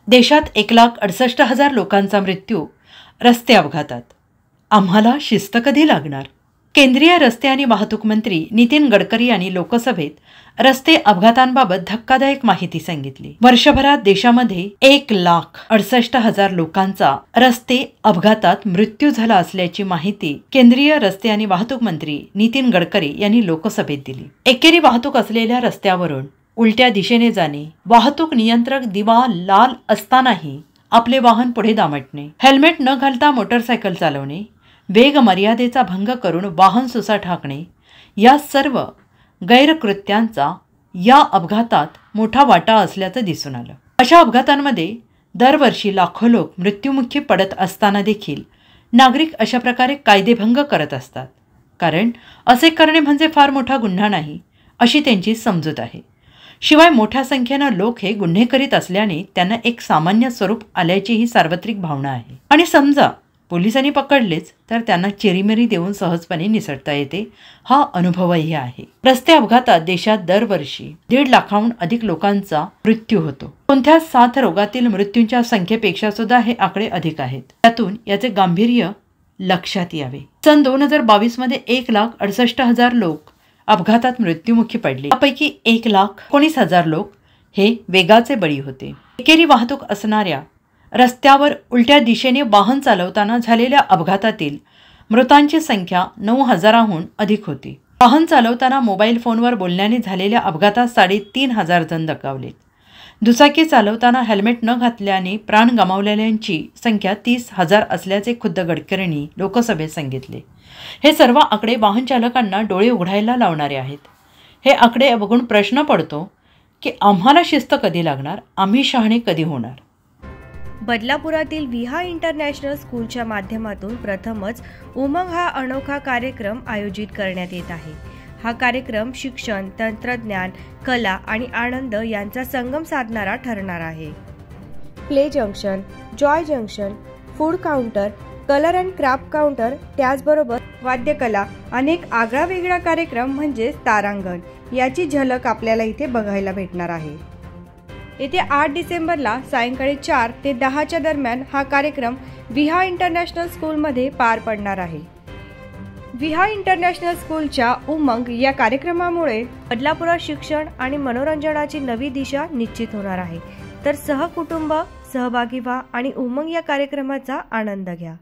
देशात 1,68,000 लोकांचा मृत्यू रस्ते अपघातात. आम्हाला शिस्त कधी लागणार? केंद्रीय रस्ते आणि वाहतूक मंत्री नितीन गडकरी यांनी लोकसभेत रस्ते अपघातांबाबत धक्कादायक माहिती सांगितली. वर्षभरात देशामध्ये 1,68,000 लोकांचा रस्ते अपघातात मृत्यू झाला असल्याची माहिती केंद्रीय रस्ते आणि वाहतूक मंत्री नितीन गडकरी यांनी लोकसभेत दिली. एकेरी वाहतूक असलेल्या रस्त्यावरून उलट्या दिशेने जाणे, वाहतूक नियंत्रक दिवा लाल असतानाही आपले वाहन पुढे दामटणे, हेल्मेट न घालता मोटरसायकल चालवणे, वेग मर्यादेचा भंग करून वाहन सुसाट हाकणे या सर्व गैरकृत्यांचा या अपघातात मोठा वाटा असल्याचं दिसून आलं. अशा अपघातांमध्ये दरवर्षी लाखो लोक मृत्युमुखी पडत असताना देखील नागरिक अशा प्रकारे कायदेभंग करत असतात. कारण असे करणे म्हणजे फार मोठा गुन्हा नाही अशी त्यांची समजूत आहे. शिवाय मोठ्या संख्येनं लोक हे गुन्हे करीत असल्याने त्यांना एक सामान्य स्वरूप आल्याची ही सार्वत्रिक भावना आहे. आणि समजा पोलिसांनी पकडलेच तर त्यांना चिरीमिरी देऊन सहजपणे निसटता येते हा अनुभवही आहे. रस्ते अपघातात देशात दरवर्षी 1.5 लाखाहून अधिक लोकांचा मृत्यू होतो. कोणत्या साथ रोगातील मृत्यूंच्या संख्येपेक्षा सुद्धा हे आकडे अधिक आहेत. त्यातून याचे गांभीर्य लक्षात यावे. सन 2022 मध्ये 1,68,000 लोक अपघातात मृत्युमुखी पडले. यापैकी 1,19,000 लोक हे वेगाचे बळी होते. एकेरी वाहतूक असणाऱ्या रस्त्यावर उलट्या दिशेने वाहन चालवताना झालेल्या अपघातातील मृतांची संख्या 9,000हून अधिक होती. वाहन चालवताना मोबाईल फोनवर बोलण्याने झालेल्या अपघातात 3,500 जण दगावले. दुचाकी चालवताना हेल्मेट न घातल्याने प्राण गमावलेल्यांची संख्या 30,000 असल्याचे खुद्द गडकरींनी लोकसभेत सांगितले. हे सर्व आकडे वाहन चालकांना डोळे उघडायला लावणारे आहेत. हे आकडे बघून प्रश्न पडतो की आम्हाला शिस्त कधी लागणार, आम्ही शहाणे कधी होणार? बदलापुरातील विहा इंटरनॅशनल स्कूलच्या माध्यमातून प्रथमच उमंग हा अनोखा कार्यक्रम आयोजित करण्यात येत आहे. हा कार्यक्रम शिक्षण, तंत्रज्ञान, कला आणि आनंद यांचा संगम साधणारा ठरणार आहे. Play junction, Joy junction, food counter, colour and craft counter, त्याचबरोबर वाद्यकला, अनेक आगळावेगळा कार्यक्रम म्हणजेच तारांगण याची झलक आपल्याला इथे बघायला भेटणार आहे. येथे 8 डिसेंबरला सायंकाळी 4 ते 10च्या दरम्यान हा कार्यक्रम विहा इंटरनॅशनल स्कूलमध्ये पार पडणार आहे. विहा इंटरनॅशनल स्कूलच्या उमंग या कार्यक्रमामुळे बदलापुरात शिक्षण आणि मनोरंजनाची नवी दिशा निश्चित होणार आहे. तर सहकुटुंब सहभागी व्हा आणि उमंग या कार्यक्रमाचा आनंद घ्या.